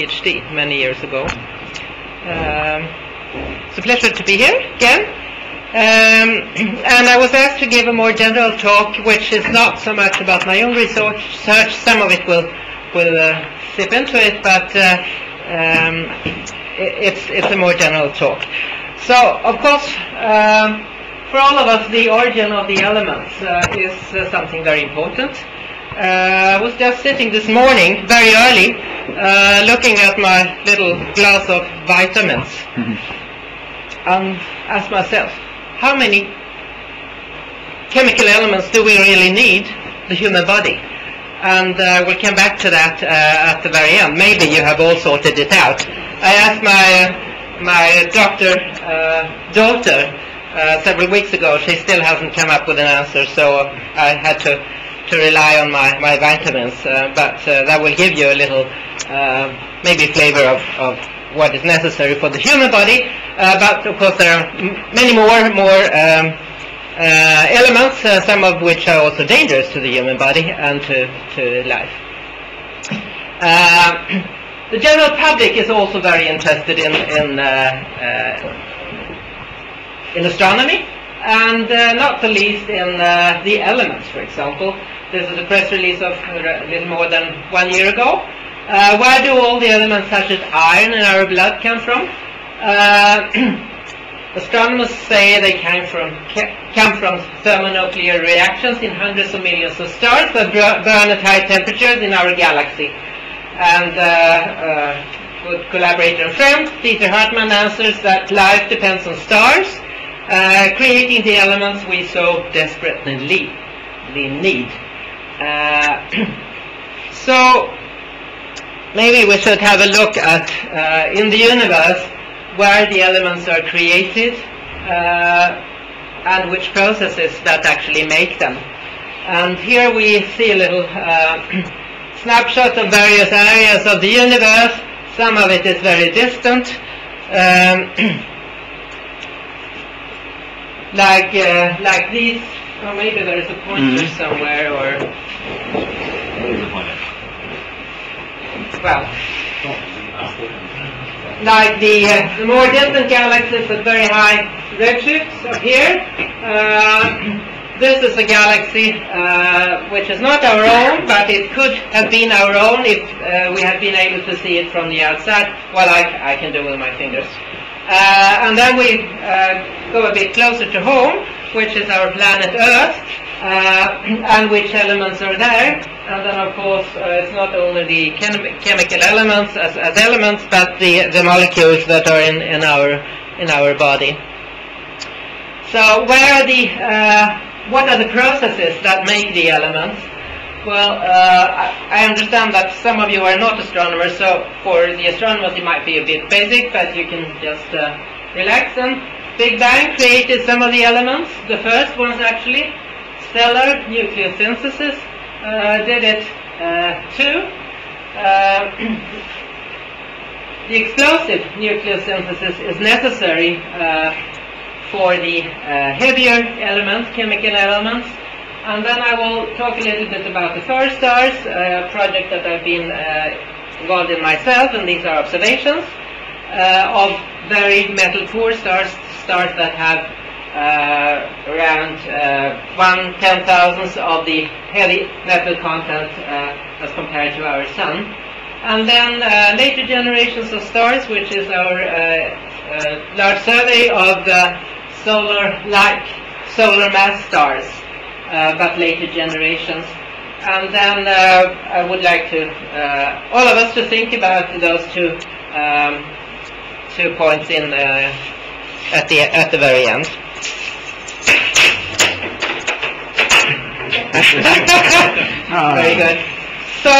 PhD many years ago. It's a pleasure to be here again. And I was asked to give a more general talk, which is not so much about my own research. Some of it will slip into it, but it's a more general talk. So, of course, for all of us, the origin of the elements is something very important. I was just sitting this morning, very early, looking at my little glass of vitamins, and asked myself, how many chemical elements do we really need, the human body? And we'll come back to that at the very end. Maybe you have all sorted it out. I asked my daughter several weeks ago. She still hasn't come up with an answer, so I had to rely on my vitamins. But that will give you a little, maybe flavor of what is necessary for the human body. But of course there are many more elements, some of which are also dangerous to the human body and to life. The general public is also very interested in astronomy, and not the least in the elements, for example. This is a press release of a little more than 1 year ago. Where do all the elements such as iron in our blood come from? Astronomers say they come from thermonuclear reactions in hundreds of millions of stars that burn at high temperatures in our galaxy. And good collaborator and friend, Peter Hartmann, answers that life depends on stars, creating the elements we so desperately need. So maybe we should have a look at, in the universe, where the elements are created and which processes that actually make them. And here we see a little snapshot of various areas of the universe. Some of it is very distant, like these. Or maybe there is a pointer somewhere, or well, like the more distant galaxies with very high redshifts up here. This is a galaxy which is not our own, but it could have been our own if we had been able to see it from the outside. Well, I can do with my fingers. And then we go a bit closer to home, which is our planet Earth, and which elements are there. And then, of course, it's not only the chemical elements as elements, but the molecules that are in our body. So, what are the processes that make the elements? Well, I understand that some of you are not astronomers, so for the astronomers it might be a bit basic, but you can just relax. And Big Bang created some of the elements. The first ones actually, stellar nucleosynthesis, did it too. The explosive nucleosynthesis is necessary for the heavier elements, chemical elements. And then I will talk a little bit about the first stars, a project that I've been involved in myself, and these are observations of very metal-poor stars that have around 1/10,000th of the heavy metal content as compared to our sun. And then later generations of stars, which is our large survey of solar mass stars. But later generations. And then I would like to all of us to think about those two points in at the very end. Very good. So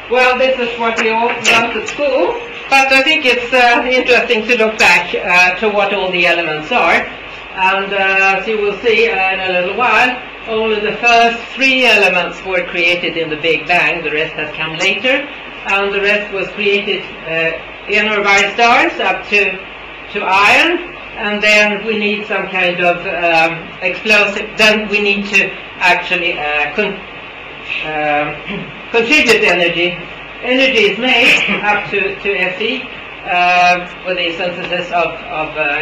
well, this is what we all learned at school, but I think it's interesting to look back to what all the elements are. And as you will see in a little while, only the first 3 elements were created in the Big Bang. The rest has come later, and the rest was created in or by stars up to iron. And then we need some kind of explosive. Then we need to actually contribute energy energy is made up to Fe for the synthesis of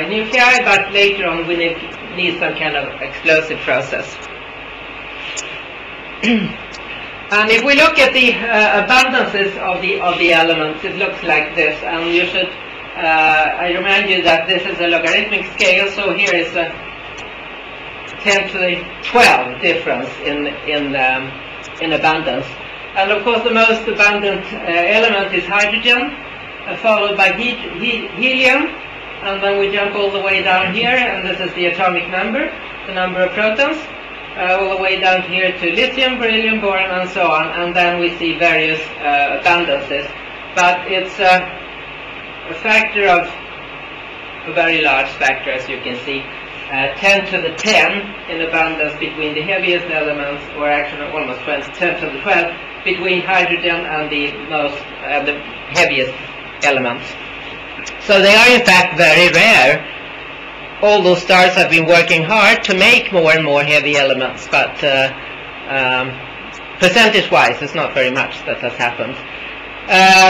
nuclei, but later on we need some kind of explosive process. And if we look at the abundances of the elements, it looks like this. And you should, I remind you that this is a logarithmic scale, so here is a 10 to the 12 difference in abundance. And of course the most abundant element is hydrogen, followed by helium, and then we jump all the way down here, and this is the atomic number, the number of protons, all the way down here to lithium, beryllium, boron, and so on, and then we see various abundances. But it's a factor of a very large factor, as you can see. 10 to the 10 in abundance between the heaviest elements, or actually almost 10 to the 12 between hydrogen and the heaviest elements. So they are in fact very rare. All those stars have been working hard to make more and more heavy elements, but percentage-wise, it's not very much that has happened.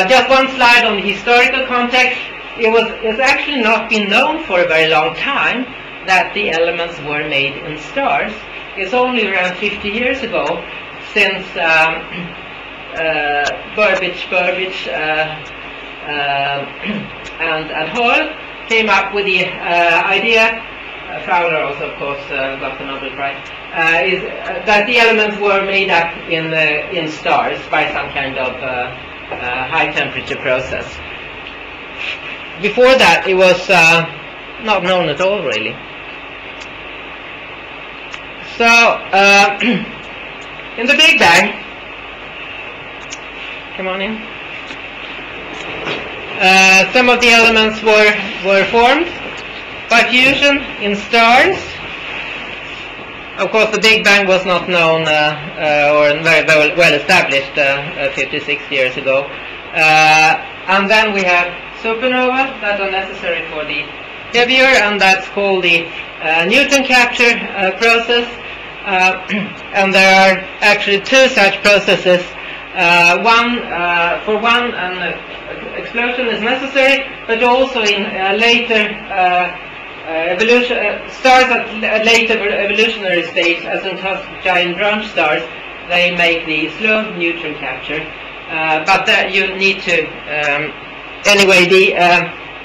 Just one slide on the historical context. It's actually not been known for a very long time that the elements were made in stars. It's only around 50 years ago since Burbidge and Hall came up with the idea, Fowler also of course got the Nobel Prize, is that the elements were made up in stars by some kind of high temperature process. Before that it was not known at all really. So in the Big Bang, come on in. Some of the elements were formed by fusion in stars. Of course, the Big Bang was not known or very well established 56 years ago. And then we have supernova that are necessary for the heavier, and that's called the Newton capture process. And there are actually two such processes. For one, an explosion is necessary, but also in later stars at later evolutionary stage, as in giant branch stars, they make the slow neutron capture. But you need to anyway.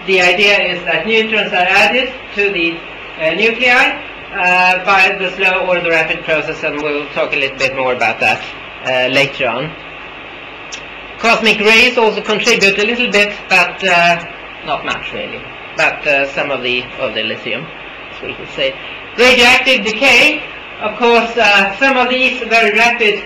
The idea is that neutrons are added to the nuclei by the slow or the rapid process, and we'll talk a little bit more about that later on. Cosmic rays also contribute a little bit, but not much really. But some of the lithium, as we could say. Radioactive decay, of course, some of these very rapid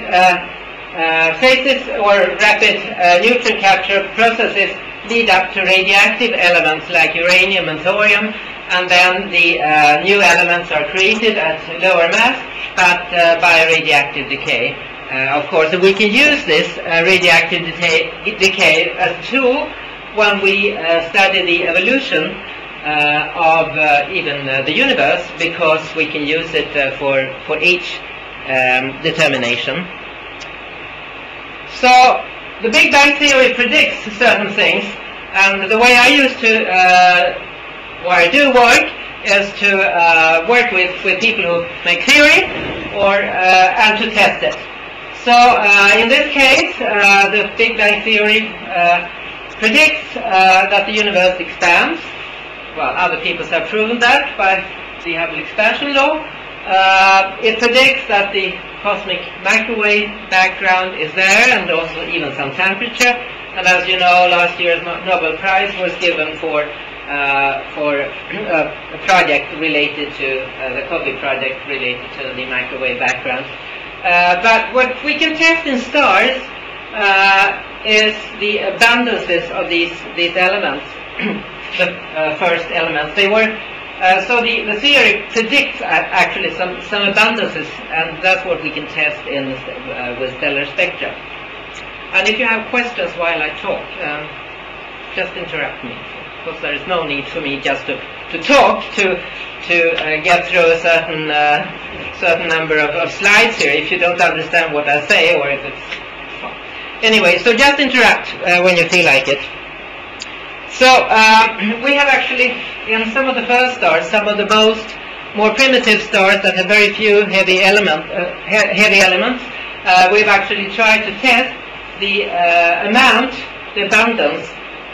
phases or rapid neutron capture processes lead up to radioactive elements like uranium and thorium, and then the new elements are created at lower mass, but by radioactive decay. Of course, we can use this radioactive decay as a tool when we study the evolution of even the universe, because we can use it for each determination. So the Big Bang Theory predicts certain things, and the way I used to, where I do work, is to work with people who make theory and to test it. So in this case, the Big Bang Theory predicts that the universe expands. Well, other people have proven that by the Hubble expansion law. It predicts that the cosmic microwave background is there, and also even some temperature. And as you know, last year's Nobel Prize was given for a project related to the COVID project related to the microwave background. But what we can test in stars is the abundances of these elements, the first elements. They were so the theory predicts actually some abundances, and that's what we can test in with stellar spectra. And if you have questions while I talk, just interrupt me, because there is no need for me just to talk to get through a certain number of slides here if you don't understand what I say, or if it's anyway, so just interrupt when you feel like it. So we have actually, in some of the first stars, some of the more primitive stars that have very few heavy elements, we've actually tried to test the abundance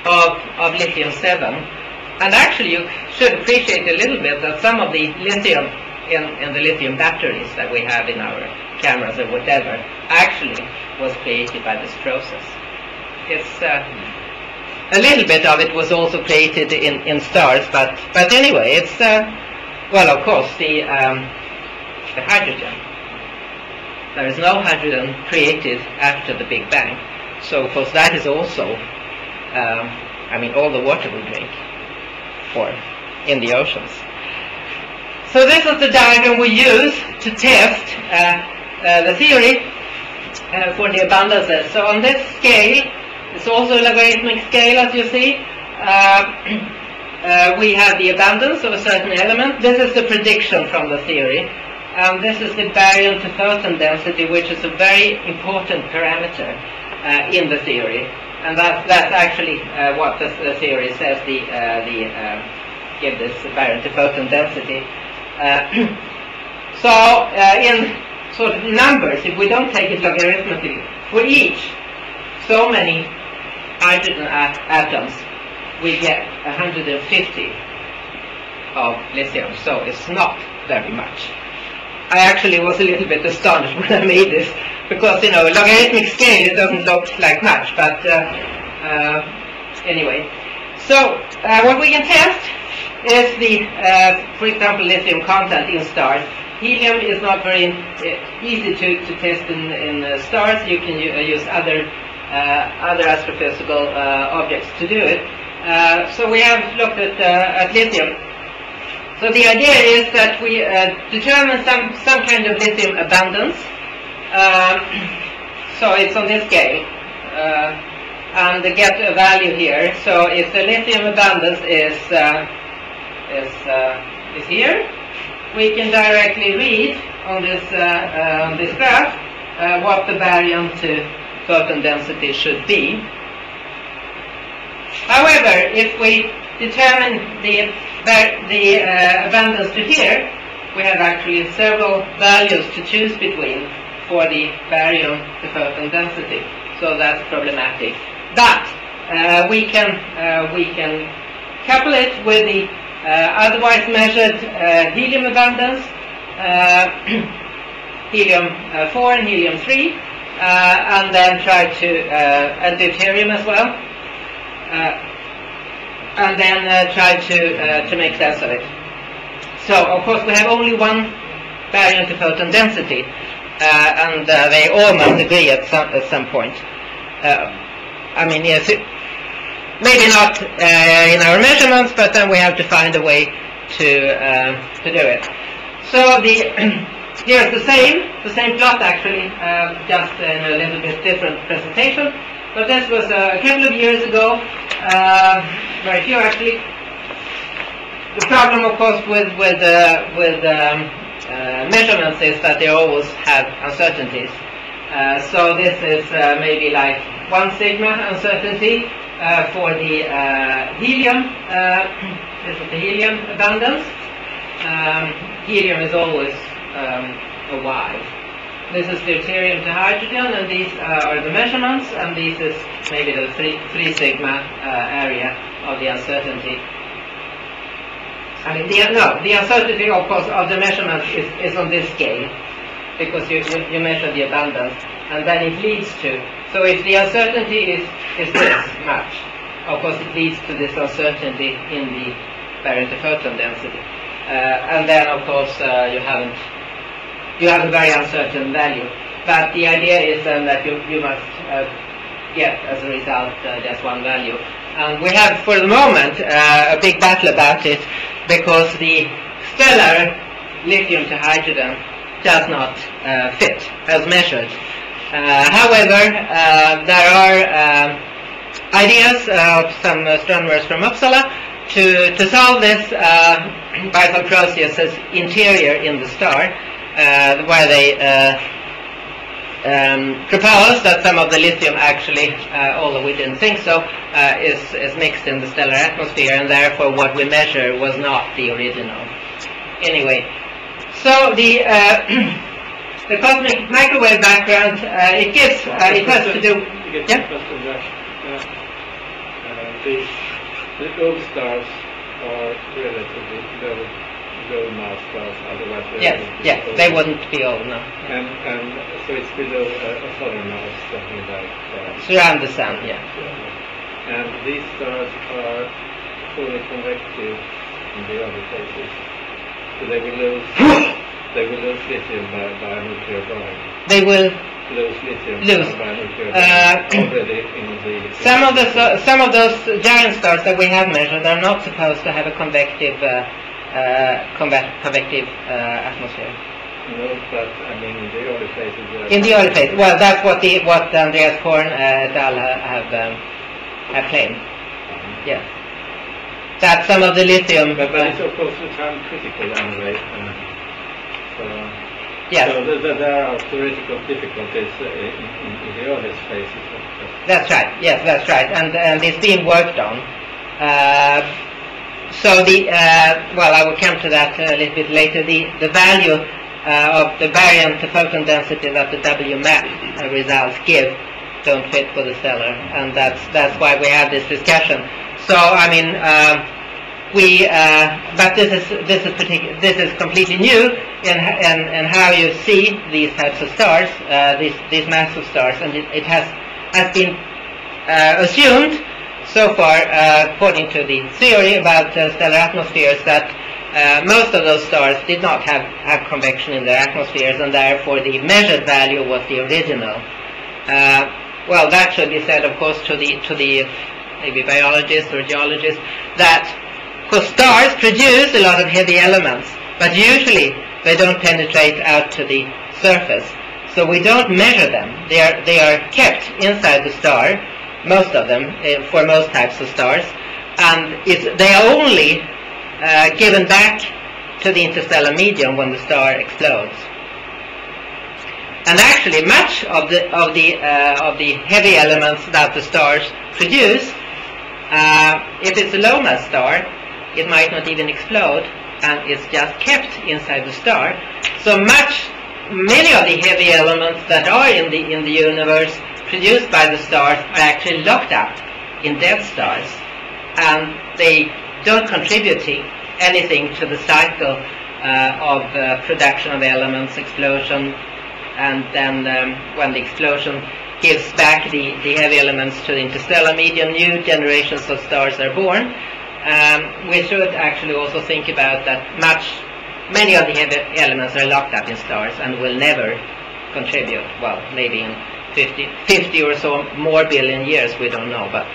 of lithium-7. And actually you should appreciate a little bit that some of the lithium in the lithium batteries that we have in our cameras or whatever actually was created by this process. It's a little bit of it was also created in stars, but anyway, it's well, of course, the hydrogen. There is no hydrogen created after the Big Bang, so of course that is also, I mean, all the water we drink in the oceans. So this is the diagram we use to test the theory for the abundances. So on this scale, it's also a logarithmic scale, as you see. We have the abundance of a certain element. This is the prediction from the theory. This is the baryon to photon density, which is a very important parameter in the theory. And that's actually what the theory says, give this baryon to photon density. So in sort of numbers, if we don't take it logarithmically, for each so many hydrogen atoms, we get 150 of lithium, so it's not very much. I actually was a little bit astonished when I made this, because, you know, a logarithmic scale, it doesn't look like much, but anyway. So what we can test is the, for example, lithium content in stars. Helium is not very easy to test in stars. You can use other astrophysical objects to do it. So we have looked at lithium. So the idea is that we determine some kind of lithium abundance. So it's on this scale, and get a value here. So if the lithium abundance is here, we can directly read on this graph what the baryon to photon density should be. However, if we determine the abundance to here, we have actually several values to choose between for the baryon to photon density. So that's problematic. But we can couple it with the otherwise measured helium abundance, helium-4 and helium-3, and then try to and deuterium as well, and then try to make sense of it. So of course we have only one baryon to photon density, and they all must agree at some point. I mean, yes, maybe not in our measurements, but then we have to find a way to do it. So here's the same plot actually, just in a little bit different presentation. But this was a couple of years ago, very few actually. The problem, of course, with measurements is that they always have uncertainties. So this is maybe like 1 sigma uncertainty for the helium. This is the helium abundance. Helium is always a Y. This is deuterium to hydrogen, and these are the measurements, and this is maybe the 3 sigma area of the uncertainty. I mean, the uncertainty, of course, of the measurements is on this scale, because you measure the abundance, and then it leads to. So if the uncertainty is this much, of course it leads to this uncertainty in the baryon to photon density, and then of course you have a very uncertain value. But the idea is then that you must get as a result just one value. And we have for the moment a big battle about it, because the stellar lithium to hydrogen does not fit as measured. However, there are ideas of some astronomers from Uppsala to solve this by some processes interior in the star, where they propose that some of the lithium actually, although we didn't think so, is mixed in the stellar atmosphere, and therefore what we measure was not the original. Anyway, so the cosmic microwave background, it has to do. Yeah? The old stars are relatively low mass stars, otherwise they wouldn't be old now. And so it's below a solar mass, something like so around the sun, yeah. And these stars are fully convective in the early phases, so they will lose lithium by nuclear burning. They will lose lithium by nuclear burning already in the. Some of those giant stars that we have measured are not supposed to have a convective atmosphere. No, but I mean in the early phases. In the early phase, well, that's what Andreas Korn et al. have claimed. Yes, that some of the lithium. But it's of course time critical anyway. Yes. So there are theoretical difficulties in the earliest phases. That's right. Yes, that's right, and it's being worked on. So I will come to that a little bit later. The value of the baryon to photon density that the WMAP results give don't fit for the stellar, and that's why we have this discussion. So I mean, but this is completely new in how you see these types of stars, these massive stars, and it has been assumed so far, according to the theory about stellar atmospheres, that most of those stars did not have convection in their atmospheres, and therefore the measured value was the original. Well, that should be said, of course, to the maybe biologists or geologists, that because stars produce a lot of heavy elements, but usually they don't penetrate out to the surface, so we don't measure them. They are kept inside the star, most of them, for most types of stars, and they are only given back to the interstellar medium when the star explodes. And actually, much of the heavy elements that the stars produce, if it's a low mass star, it might not even explode, and it's just kept inside the star. So many of the heavy elements that are in the universe produced by the stars are actually locked up in dead stars, and they don't contribute anything to the cycle of production of elements, explosion, and then when the explosion gives back the heavy elements to the interstellar medium, new generations of stars are born. We should actually also think about that many of the heavy elements are locked up in stars and will never contribute. Well, maybe in 50 or so more billion years, we don't know, but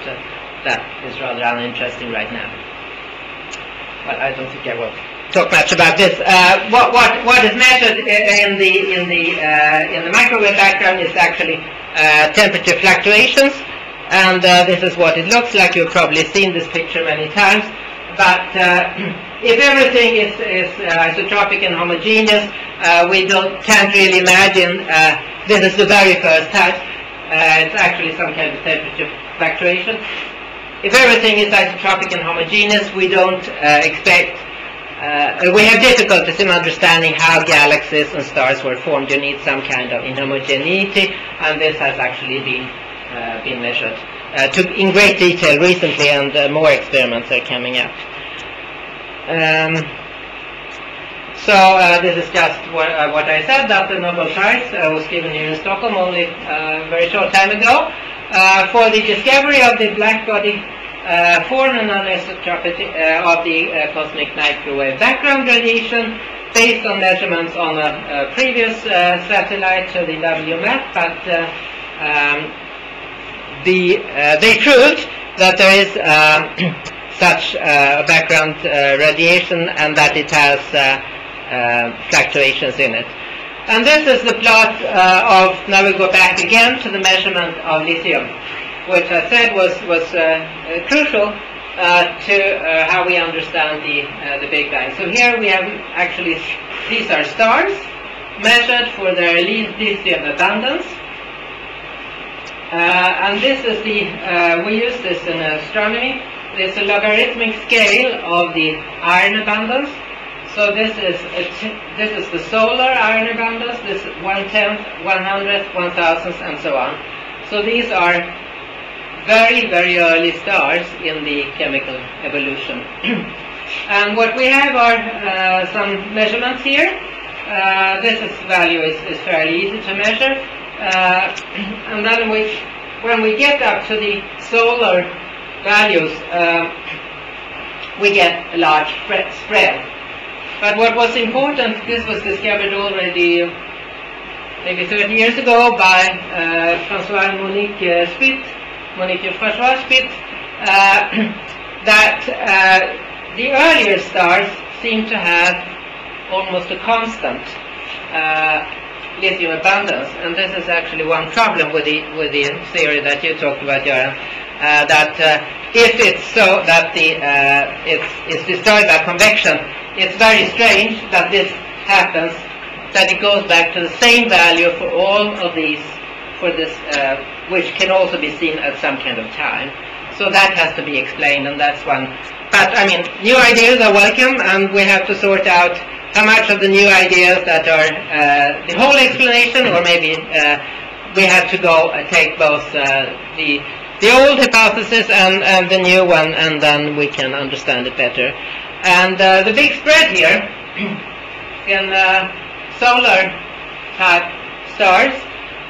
that is rather uninteresting right now. But I don't think I will talk much about this. What is measured in the microwave background is actually temperature fluctuations, and this is what it looks like. You've probably seen this picture many times. But if everything is isotropic and homogeneous, we can't really imagine this is the very first type. It's actually some kind of temperature fluctuation. If everything is isotropic and homogeneous, we don't expect. We have difficulties in understanding how galaxies and stars were formed. You need some kind of inhomogeneity, and this has actually been measured in great detail recently, and more experiments are coming up. This is just what I said, that the Nobel Prize was given here in Stockholm only a very short time ago for the discovery of the black body form and anisotropy of the cosmic microwave background radiation, based on measurements on a previous satellite, the WMAP, but they proved that there is such background radiation, and that it has fluctuations in it. And this is the plot of, now we go back again to the measurement of lithium, which I said was crucial to how we understand the Big Bang. So here we have actually, these are stars measured for their lithium abundance. And this is we use this in astronomy. It's a logarithmic scale of the iron abundance. So this is the solar iron abundance. This is 1/10, 100th, 1,000th, and so on. So these are very, very early stars in the chemical evolution. And what we have are some measurements here. This value is fairly easy to measure. And then when we get up to the solar values, we get a large spread. But what was important, this was discovered already maybe 30 years ago by François and Monique and François Spitz, that the earlier stars seem to have almost a constant lithium abundance, and this is actually one problem with the theory that you talked about, Göran, that if it's so that it's destroyed by convection, it's very strange that this happens, that it goes back to the same value for all of these, for this, which can also be seen at some kind of time. So that has to be explained, and that's one. But I mean, new ideas are welcome, and we have to sort out how much of the new ideas that are the whole explanation, or maybe we have to go take both the old hypothesis and the new one, and then we can understand it better. And the big spread here in solar type stars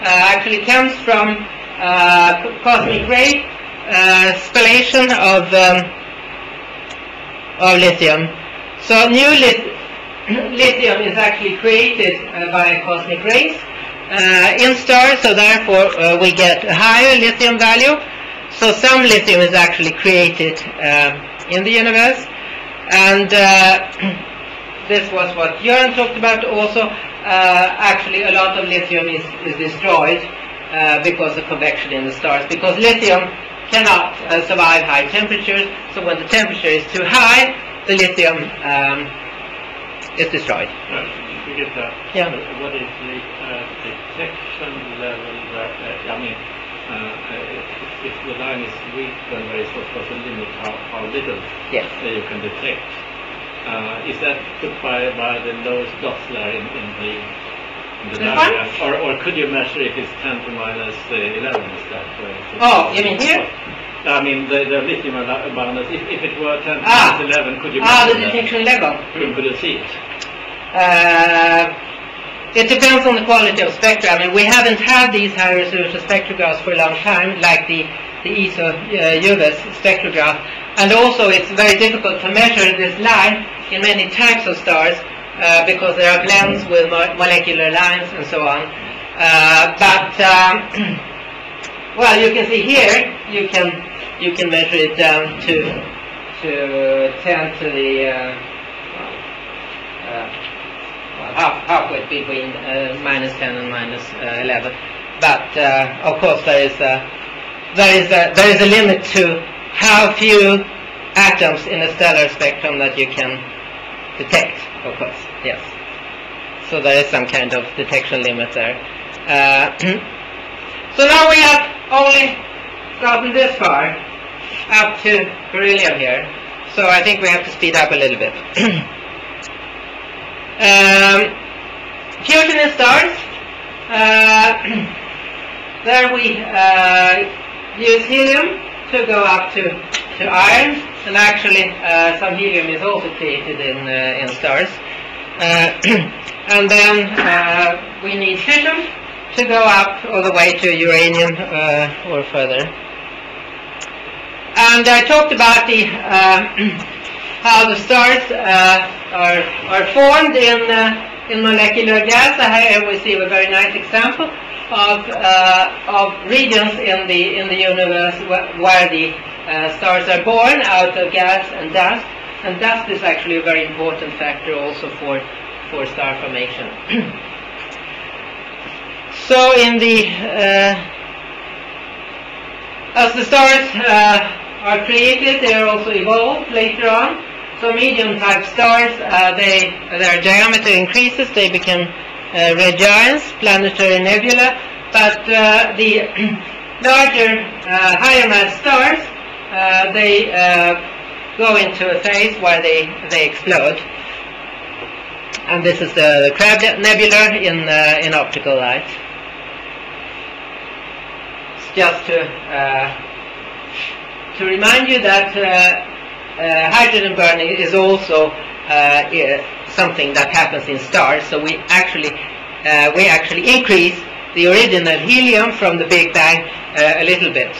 actually comes from cosmic ray spallation of lithium. So new lithium is actually created by cosmic rays in stars, so therefore we get a higher lithium value. So some lithium is actually created in the universe, and this was what Göran talked about also. Actually a lot of lithium is destroyed because of convection in the stars, because lithium cannot survive high temperatures, so when the temperature is too high, the lithium is destroyed. To get that, yeah. What is the detection level that, if the line is weak, then there is of course a limit how little you can detect. Is that put by the lowest dots there in the diagram? Or could you measure if it's 10 to minus 11 instead? Oh, you mean here? I mean the lithium abundance. If it were 10 to minus 11, could you measure the detection level? Could you see it? It depends on the quality of spectra. I mean, we haven't had these high resolution spectrographs for a long time, like the ESO-UVES spectrograph. And also it's very difficult to measure this line in many types of stars because there are blends with molecular lines and so on. Well, you can see here, you can measure it down to 10 to the halfway between minus 10 and minus 11. But of course there is a limit to how few atoms in a stellar spectrum that you can detect, of course, yes. So there is some kind of detection limit there. So now we have only gotten this far, up to beryllium here. So I think we have to speed up a little bit. Fusion in stars. There we use helium to go up to iron, and actually some helium is also created in stars. And then we need fission to go up all the way to uranium or further. And I talked about how the stars are formed in molecular gas. Here we see a very nice example of regions in the universe where the stars are born out of gas and dust. And dust is actually a very important factor also for star formation. So in as the stars are created, they are also evolved later on. So medium-type stars, their diameter increases, they become red giants, planetary nebula, but the larger, higher mass stars, they go into a phase where they explode. And this is the Crab Nebula in optical light. It's just to remind you that hydrogen burning is also something that happens in stars. So we actually increase the original helium from the Big Bang a little bit.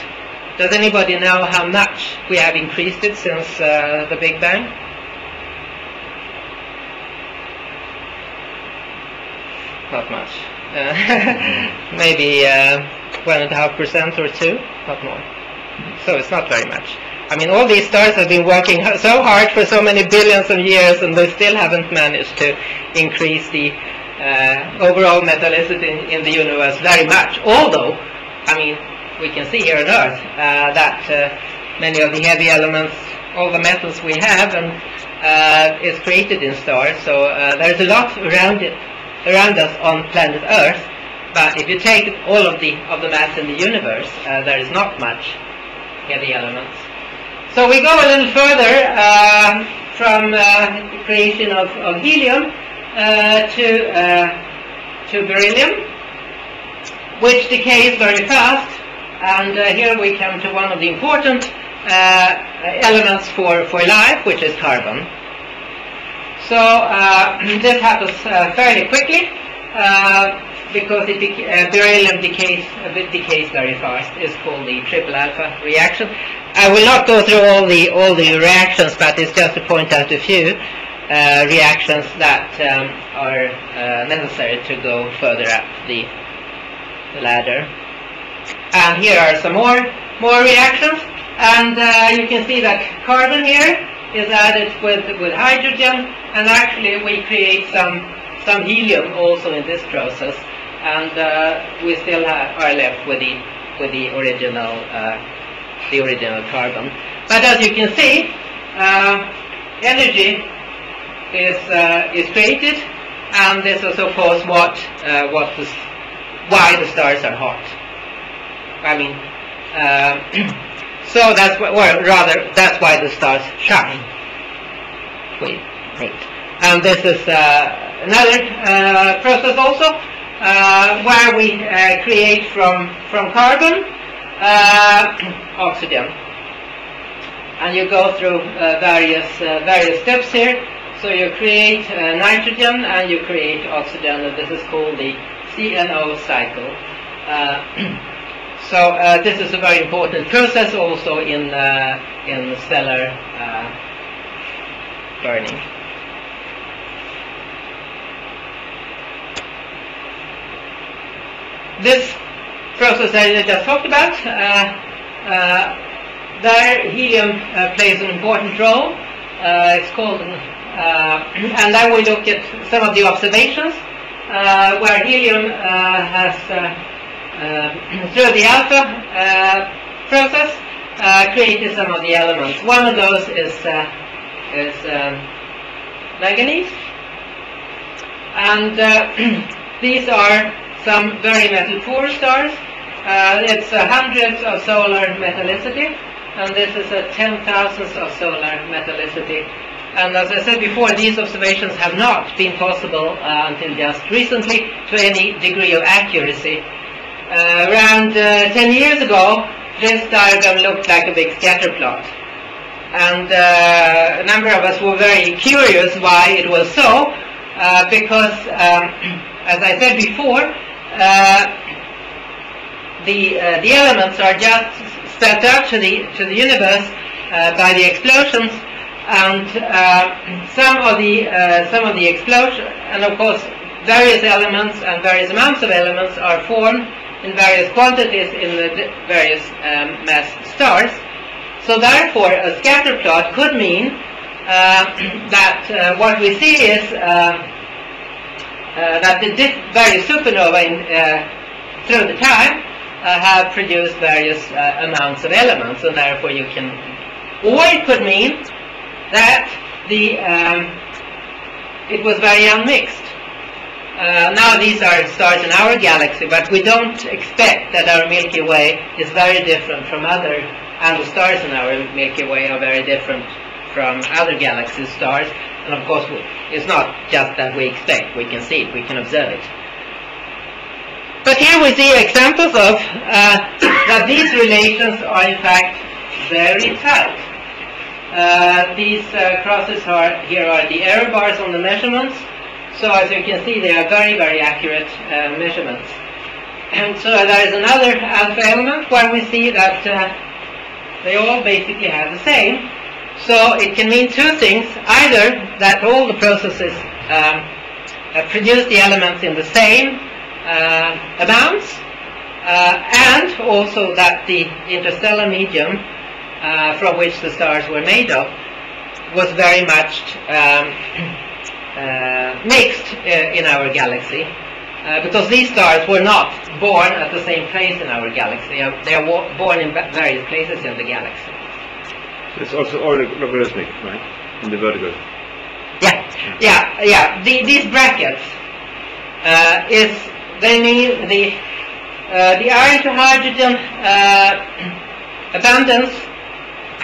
Does anybody know how much we have increased it since the Big Bang? Not much. Maybe 1.5% or 2, not more. So it's not very much. I mean, all these stars have been working so hard for so many billions of years, and they still haven't managed to increase the overall metallicity in the universe very much. Although, I mean, we can see here on Earth that many of the heavy elements, all the metals we have, is created in stars. So there's a lot around us on planet Earth. But if you take all of the mass in the universe, there is not much heavy elements. So we go a little further from creation of helium to beryllium, which decays very fast. And here we come to one of the important elements for life, which is carbon. So this happens fairly quickly because beryllium decays very fast. It's called the triple alpha reaction. I will not go through all the reactions, but it's just to point out a few reactions that are necessary to go further up the ladder. And here are some more reactions, and you can see that carbon here is added with hydrogen, and actually we create some helium also in this process, and we still are left with the original carbon. But as you can see, energy is created, and this is of course why the stars are hot. I mean, so that's why the stars shine. Wait. And this is another process also, where we create from carbon oxygen, and you go through various steps here. So you create nitrogen and you create oxygen, and this is called the CNO cycle. So this is a very important process also in stellar burning. This process that I just talked about, there helium plays an important role. It's called, and then we look at some of the observations where helium has, through the alpha process, created some of the elements. One of those is manganese, and these are some very metal-poor stars. It's hundreds of solar metallicity, and this is a 10,000th of solar metallicity. And as I said before, these observations have not been possible until just recently to any degree of accuracy. Around 10 years ago, this diagram looked like a big scatter plot. And a number of us were very curious why it was so, because, as I said before, the elements are just sent out to the universe by the explosions, and some of the explosion, and of course various elements and various amounts of elements are formed in various quantities in the various mass stars. So therefore, a scatter plot could mean that what we see is that the various supernovae through the time have produced various amounts of elements, and therefore you can, or it could mean that it was very unmixed. Now these are stars in our galaxy, but we don't expect that our Milky Way is very different from other, and the stars in our Milky Way are very different from other galaxy stars. And of course, it's not just that we expect, we can see it, we can observe it. But here we see examples of that these relations are in fact very tight. These crosses here are the error bars on the measurements. So as you can see, they are very, very accurate measurements. And so there is another alpha element where we see that they all basically have the same. So it can mean two things: either that all the processes produce the elements in the same amounts, and also that the interstellar medium from which the stars were made of was very much mixed in our galaxy, because these stars were not born at the same place in our galaxy. They are born in various places in the galaxy. So it's also all logarithmic, right? In the vertical. Yeah. These brackets they mean the iron to hydrogen abundance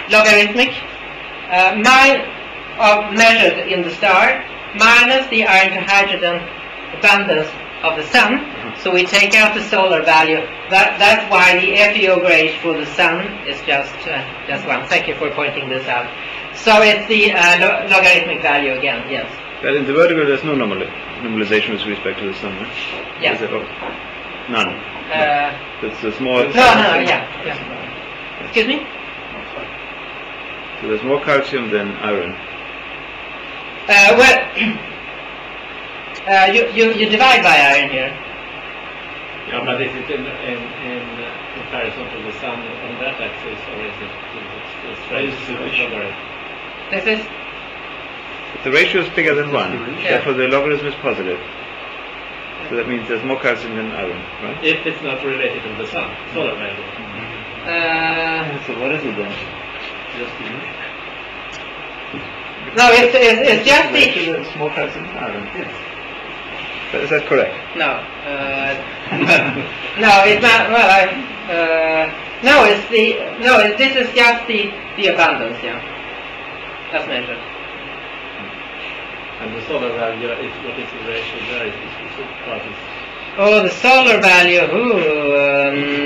logarithmic measured in the star minus the iron to hydrogen abundance of the sun. So we take out the solar value. That's why the FE over H for the sun is just 1. Thank you for pointing this out. So it's the logarithmic value again. Yes. But in the vertical, there's no normalization with respect to the sun, right? Yeah. Is it all? None. It's a small. No. Yeah. Excuse me. So there's more calcium than iron. You divide by iron here. Yeah, but is it in comparison to the sun on that axis, or is it straight to the logarithm? This is. If the ratio is bigger than 1, therefore the logarithm is positive. So that means there's more calcium than iron, right? If it's not related to the sun, solar value. So what is it then? No, it's just the. It's more calcium than iron. Yes. Is that correct? No. No, it's not. Well, this is just the abundance. Yeah, that's measured. And the solar value is what is the ratio there? Oh, the solar value.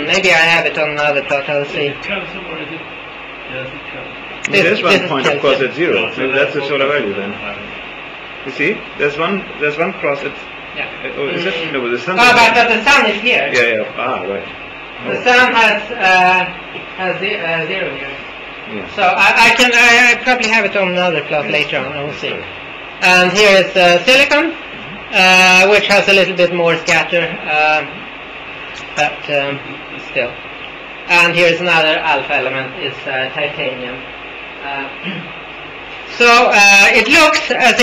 Maybe I have it on another plot. I'll see. Calcium, or is it? Yes, it calcium. There's one point, of course, at 0. So that's the solar value then. You see, there's one cross at. Yeah. Oh, is it? No, the sun. Oh, but the sun is here. Yeah. Right. The sun has 0 here. Yeah. So I probably have it on another plot later on. I will see. And here is silicon, which has a little bit more scatter, but still. And here is another alpha element, is titanium. So it looks as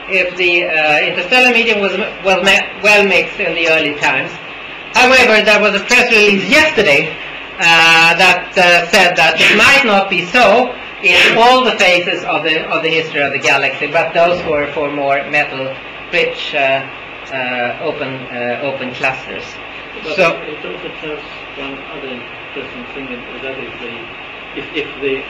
if the interstellar medium was well mixed in the early times. However, there was a press release yesterday that said that it might not be so in all the phases of the history of the galaxy, but those were for more metal-rich open clusters. But so it also tells one other interesting thing, and that is if the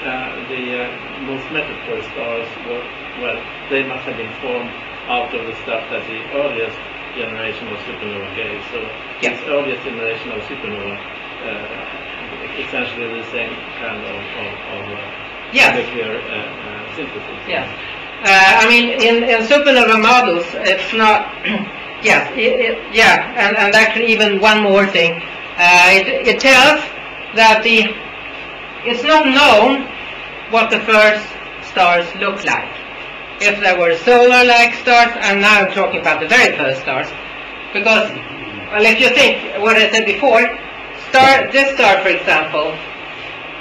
most metal-poor stars were, well, they must have been formed out of the stuff that the earliest generation of supernova gave. So this earliest generation of supernova essentially the same kind of nuclear synthesis. Yes. I mean, in supernova models, it's not. Yes. And actually, even one more thing. It tells that it's not known what the first stars look like. If there were solar-like stars, and now I'm talking about the very first stars, because, well, if you think what I said before, this star, for example,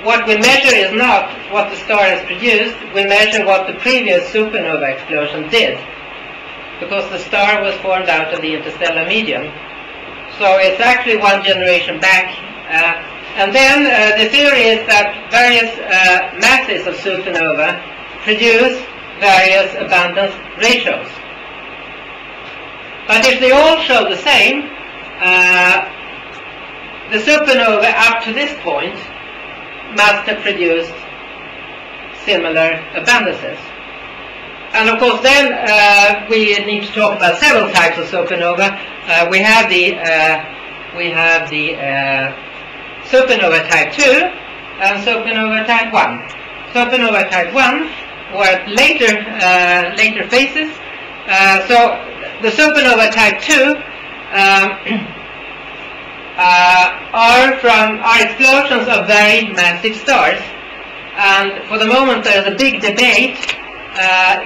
what we measure is not what the star has produced, we measure what the previous supernova explosion did, because the star was formed out of the interstellar medium. So it's actually one generation back. And then the theory is that various masses of supernova produce various abundance ratios. But if they all show the same, the supernova up to this point must have produced similar abundances. And of course then we need to talk about several types of supernova. We have the supernova type 2 and supernova type 1. Supernova type 1 were later phases. So the supernova type 2 are explosions of very massive stars. And for the moment there is a big debate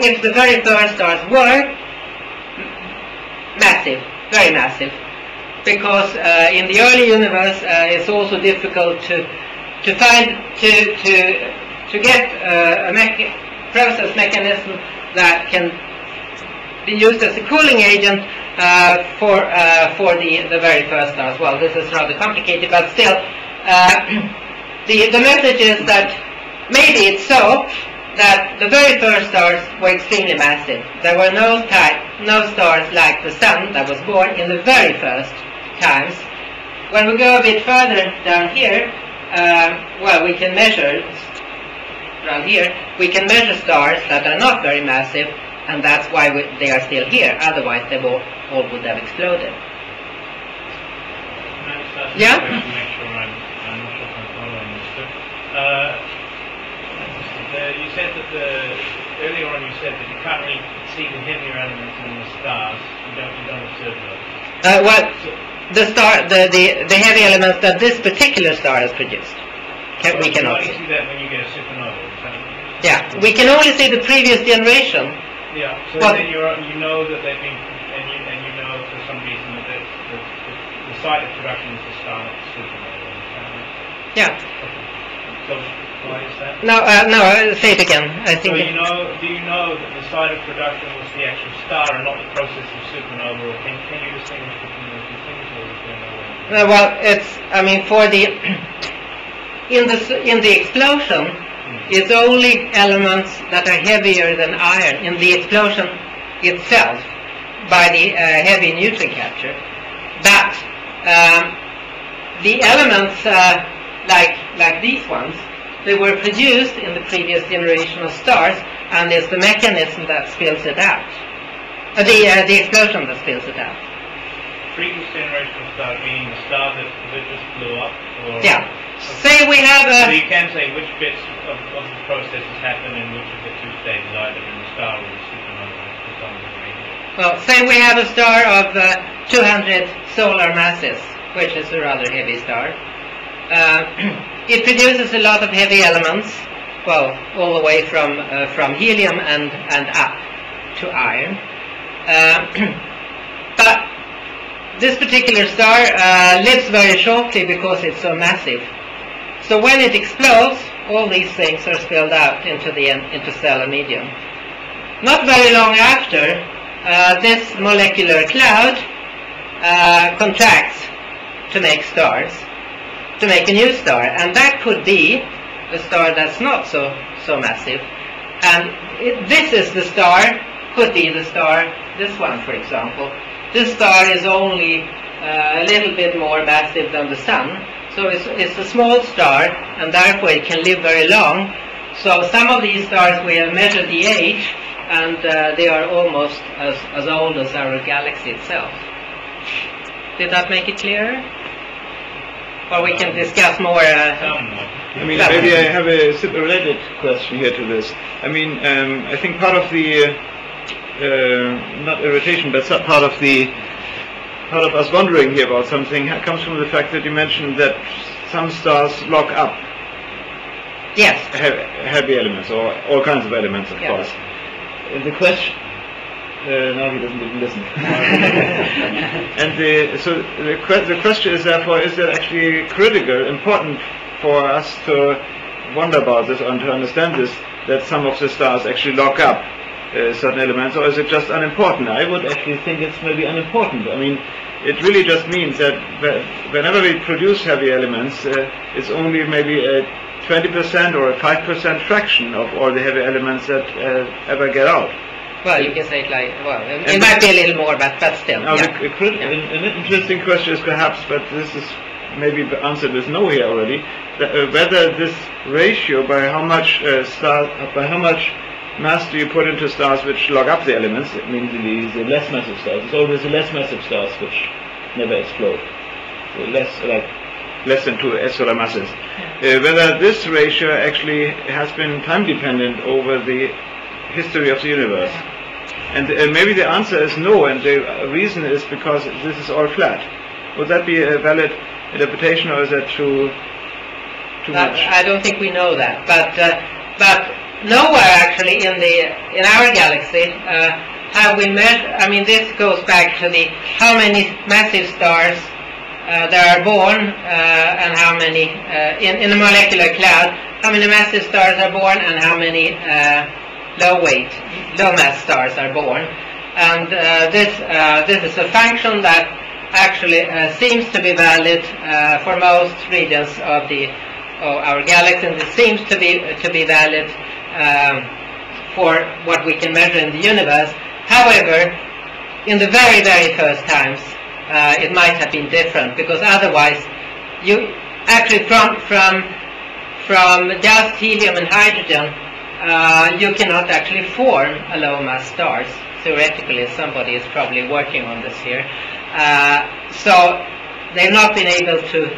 if the very first stars were massive, very massive. Because in the early universe it's also difficult to get a process mechanism that can be used as a cooling agent for the very first stars. Well, this is rather complicated, but still, the message is that maybe it's so that the very first stars were extremely massive. There were no stars like the Sun that was born in the very first times. When we go a bit further down here, well, we can measure around here. We can measure stars that are not very massive, and that's why they are still here. Otherwise, they all would have exploded. Yeah. To make sure I'm not sure if I'm following this. You said that earlier on you said that you can't really see the heavier elements in the stars. You don't observe those. Well, the heavy elements that this particular star has produced, we cannot see. You see that when you get a supernova. Yeah, we can only see the previous generation. Yeah. So then you know that they've been, and you know for some reason that the site of production is the star, not the supernova. Yeah. Okay. So why is that? No, say it again. I think. So do you know that the site of production was the actual star and not the process of supernova? Or can you distinguish between those two things, or is there no way? Well, for the in the explosion, it's only elements that are heavier than iron in the explosion itself by the heavy neutron capture. But the elements like these ones, they were produced in the previous generation of stars, and it's the mechanism that spills it out. The explosion that spills it out. Previous generation of star being the star that just blew up? Or yeah. Say we have so you can say which bits of the processes happen in which of the two stages, either in the star or the supernova. Well, say we have a star of 200 solar masses, which is a rather heavy star. It produces a lot of heavy elements, well, all the way from helium and up to iron. But this particular star lives very shortly because it's so massive. So when it explodes, all these things are spilled out into the interstellar medium. Not very long after, this molecular cloud contracts to make stars, to make a new star, and that could be a star that's not so massive. And this is the star, could be the star, this one for example. This star is only a little bit more massive than the Sun, so it's a small star, and therefore it can live very long. So some of these stars we have measured the age, and they are almost as old as our galaxy itself. Did that make it clearer? Or we can discuss more. I mean, maybe I have a related question here to this. I mean, I think part of the not irritation, but part of us wondering here about something comes from the fact that you mentioned that some stars lock up. Yes. Heavy elements, or all kinds of elements, of course. The question. Now he doesn't even listen. And the question is therefore: is that actually critical, important for us to wonder about this and to understand this? That some of the stars actually lock up certain elements, or is it just unimportant? I would actually think it's maybe unimportant. I mean, it really just means that whenever we produce heavy elements, it's only maybe a 20% or a 5% fraction of all the heavy elements that ever get out. Well, you can say it like, well, it might be a little more, but still. Now, yeah. An interesting question is perhaps, but this is maybe answered with no here already, whether this ratio by how much mass do you put into stars which lock up the elements, I mean the less massive stars, it's always the less massive stars which never explode. So less than 2 solar masses. Whether this ratio actually has been time dependent over the history of the universe. And maybe the answer is no, and the reason is because this is all flat. Would that be a valid interpretation, or is that too much? I don't think we know that, but nowhere actually in our galaxy have we measured. I mean, this goes back to how many massive stars there are born, and how many in the molecular cloud, how many massive stars are born, and how many low mass stars are born. And this is a function that actually seems to be valid for most regions of our galaxy, and it seems to be valid for what we can measure in the universe. However, in the very, very first times, it might have been different, because otherwise, you actually from just helium and hydrogen, you cannot actually form a low mass stars. Theoretically, somebody is probably working on this here. So they've not been able to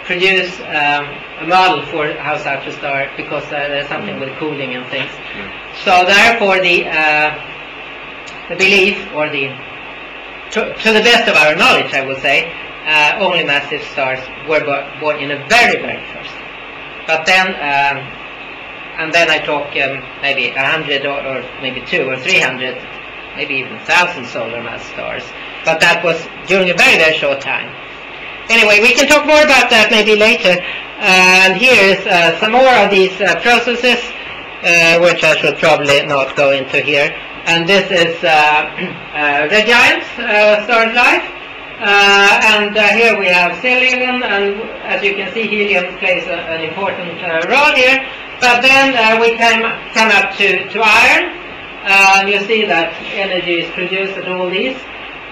produce a model for how such a star, because there's something with cooling and things. So therefore, the belief, or to the best of our knowledge, I would say, only massive stars were born in a very, very first. But then, and then I talk maybe 100 or maybe 200 or 300, maybe even 1,000 solar mass stars. But that was during a very, very short time. Anyway, we can talk more about that maybe later. And here is some more of these processes, which I should probably not go into here. And this is red giant star's life. And here we have helium, and as you can see, helium plays an important role here. But then we come up to iron, and you see that energy is produced at all these.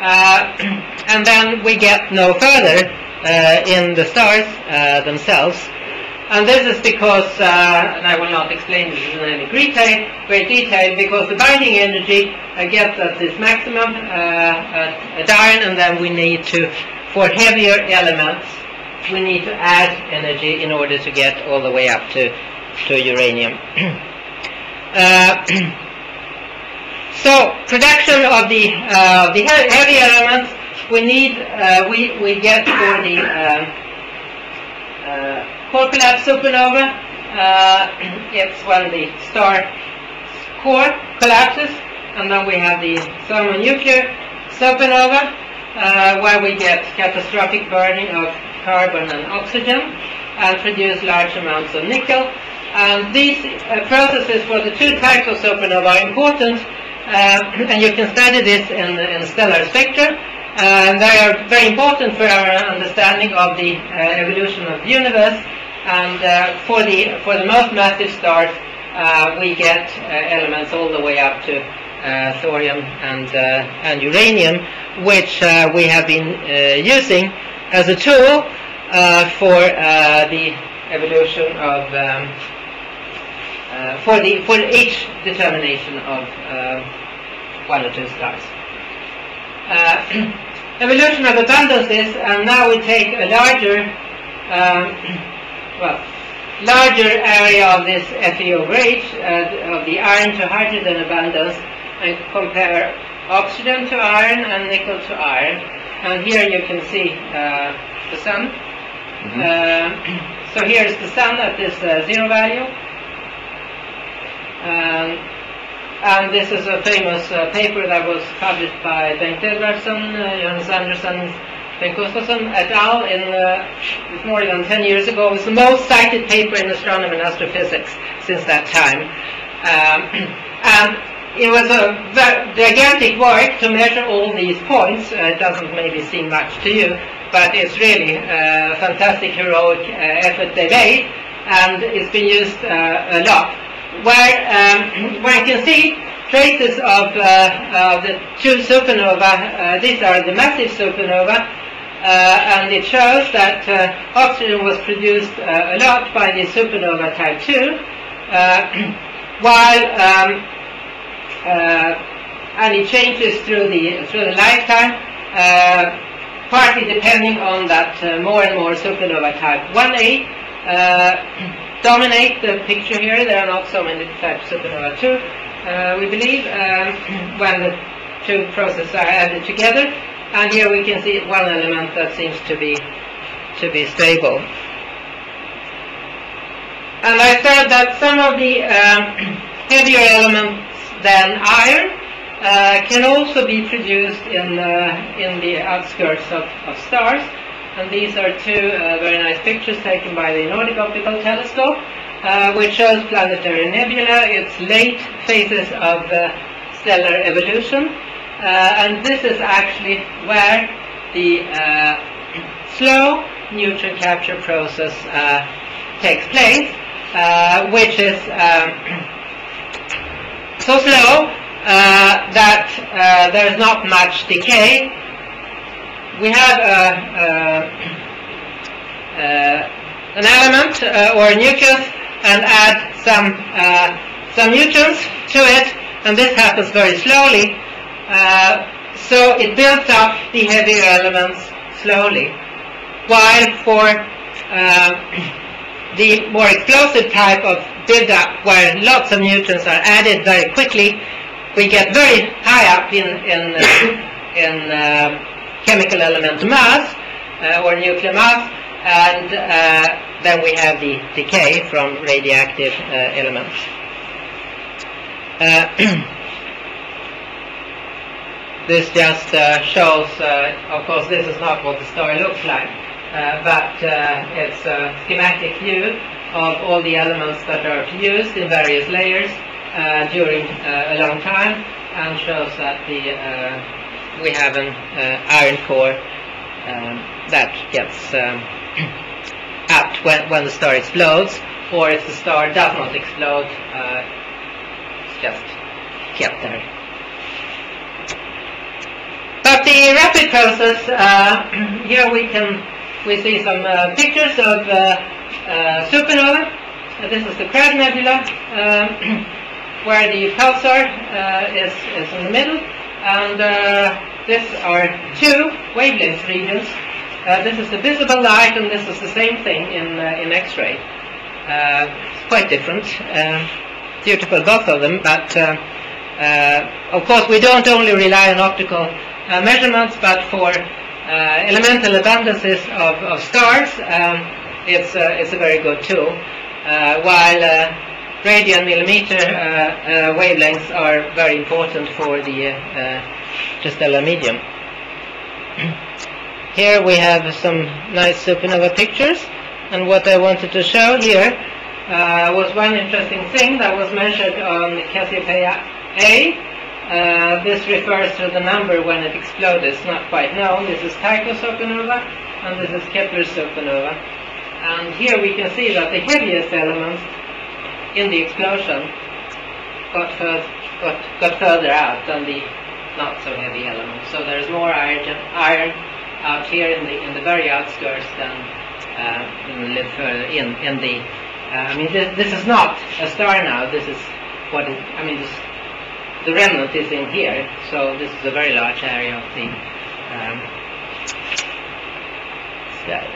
And then we get no further in the stars themselves. And this is because, and I will not explain this in any great detail, because the binding energy gets at this maximum at iron, and then we need to, for heavier elements, we need to add energy in order to get all the way up to uranium. So production of the heavy elements we need, we get for the core collapse supernova. It's when the star core collapses, and then we have the thermonuclear supernova, where we get catastrophic burning of carbon and oxygen and produce large amounts of nickel. And these processes for the two types of supernova are important, and you can study this in stellar spectra. They are very important for our understanding of the evolution of the universe. And for the most massive stars, we get elements all the way up to thorium and uranium, which we have been using as a tool for the evolution of for each determination of one or two stars. Evolution of abundance is, and now we take a larger area of this Fe over H, of the iron to hydrogen abundance, and compare oxygen to iron and nickel to iron. And here you can see the sun. So here is the sun at this zero value. And this is a famous paper that was published by Bengt Edvardsson, Johannes Andersson, Bengt Gustafsson et al. It's more than 10 years ago. It was the most cited paper in astronomy and astrophysics since that time. And it was a gigantic work to measure all these points. It doesn't maybe seem much to you, but it's really a fantastic, heroic effort they made, and it's been used a lot. Where one can see traces of the two supernova. These are the massive supernova, and it shows that oxygen was produced a lot by the supernova type 2, while and it changes through the lifetime, partly depending on that more and more supernova type 1A dominate the picture here. There are not so many type supernova 2, we believe, when the two processes are added together. And here we can see one element that seems to be stable. And I said that some of the heavier elements than iron can also be produced in the outskirts of stars. And these are two very nice pictures taken by the Nordic Optical Telescope, which shows planetary nebula, its late phases of stellar evolution. And this is actually where the slow neutron capture process takes place, which is so slow that there is not much decay. We have an element or a nucleus and add some neutrons to it, and this happens very slowly. So it builds up the heavier elements slowly, while for the more explosive type of build-up, where lots of neutrons are added very quickly, we get very high up in chemical element mass or nuclear mass, and then we have the decay from radioactive elements. This just shows, of course this is not what the star looks like, but it's a schematic view of all the elements that are used in various layers during a long time, and shows that we have an iron core that gets up when the star explodes, or if the star does not explode, it's just kept there. But the rapid process, here we see some pictures of supernova. This is the Crab Nebula, where the pulsar is in the middle, and these are two wavelength regions. This is the visible light, and this is the same thing in X-ray. It's quite different. Beautiful, both of them, but of course we don't only rely on optical measurements, but for elemental abundances of stars, it's a very good tool. While radio and millimeter wavelengths are very important for the stellar medium. Here we have some nice supernova pictures, and what I wanted to show here was one interesting thing that was measured on Cassiopeia A. This refers to the number when it exploded. It's not quite known. This is Tycho supernova, and this is Kepler supernova. And here we can see that the heaviest elements in the explosion got further out than the not so heavy elements. So there's more iron out here in the very outskirts than a little further in the. I mean, this is not a star now. This is what it, I mean. The remnant is in here, so this is a very large area of the.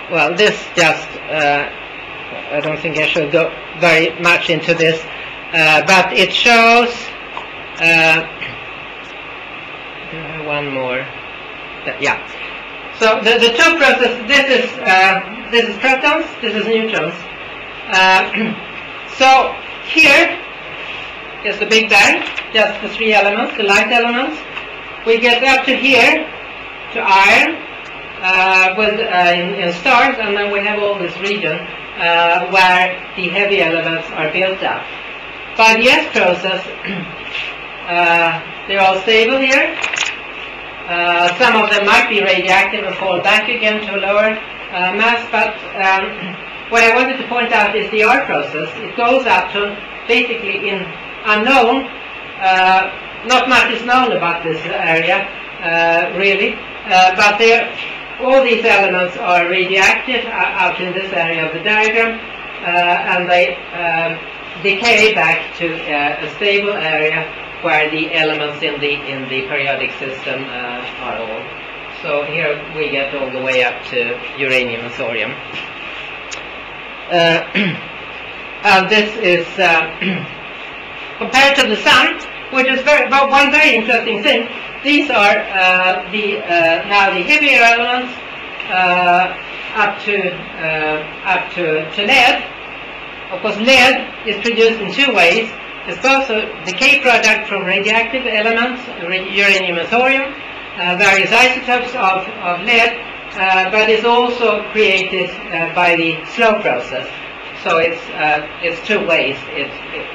Well, this just. I don't think I should go very much into this, but it shows. One more. Yeah. So the two processes. This is protons. This is neutrons. So here is the Big Bang, just the three elements, the light elements. We get up to here, to iron, in stars, and then we have all this region where the heavy elements are built up. By the S process, they're all stable here. Some of them might be radioactive and fall back again to a lower mass, but what I wanted to point out is the R process. It goes up to basically in unknown not much is known about this area, really, but all these elements are radioactive out in this area of the diagram, and they decay back to a stable area where the elements in the periodic system are all. So here we get all the way up to uranium and thorium. And this is compared to the Sun, which is one very interesting thing. These are now the heavier elements up to lead. Of course, lead is produced in two ways. It's both a decay product from radioactive elements, uranium and thorium, various isotopes of lead, but it's also created by the slow process. So it's two ways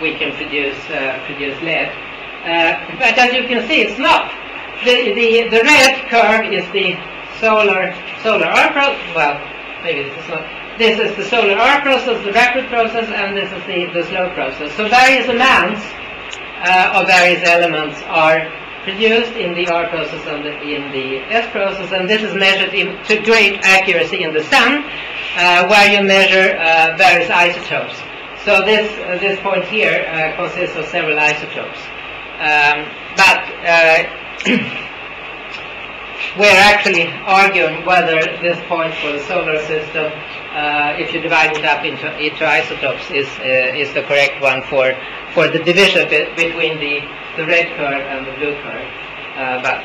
we can produce lead. But as you can see, it's not. The red curve is the solar R process. Well, maybe this is not. This is the solar R process, the rapid process, and this is the slow process. So various amounts of various elements are produced in the R process and in the S process, and this is measured to great accuracy in the Sun, where you measure various isotopes. So this point here consists of several isotopes. But we're actually arguing whether this point for the solar system, if you divide it up into isotopes, is the correct one for the division between the red curve and the blue curve. But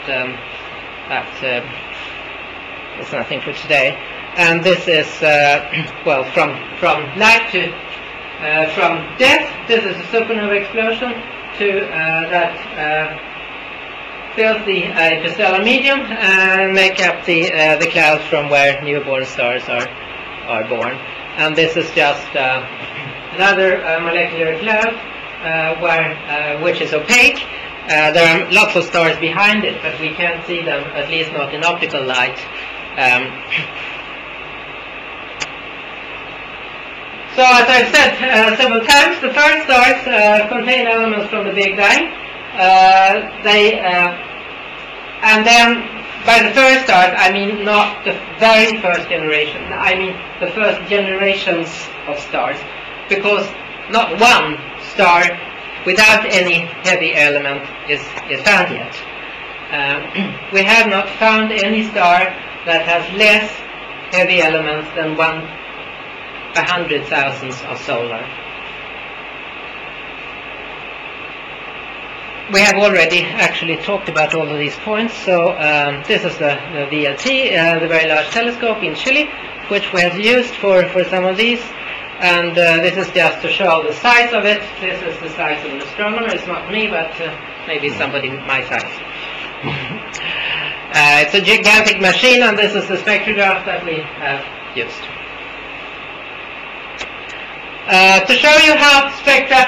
it's nothing for today. And this is well, from light to from death. This is a supernova explosion to that fills the interstellar medium and make up the clouds from where newborn stars are born. And this is just another molecular cloud which is opaque. There are lots of stars behind it, but we can't see them, at least not in optical light. So as I've said several times, the first stars contain elements from the Big Bang. And then by the first stars, I mean not the very first generation. I mean the first generations of stars, because not one star without any heavy element is found yet. We have not found any star that has less heavy elements than 1/100,000th of solar. We have already actually talked about all of these points. So this is the VLT, the Very Large Telescope in Chile, which we have used for some of these. And this is just to show the size of it. This is the size of an astronomer. It's not me, but maybe somebody my size. It's a gigantic machine, and this is the spectrograph that we have used. To show you how spectra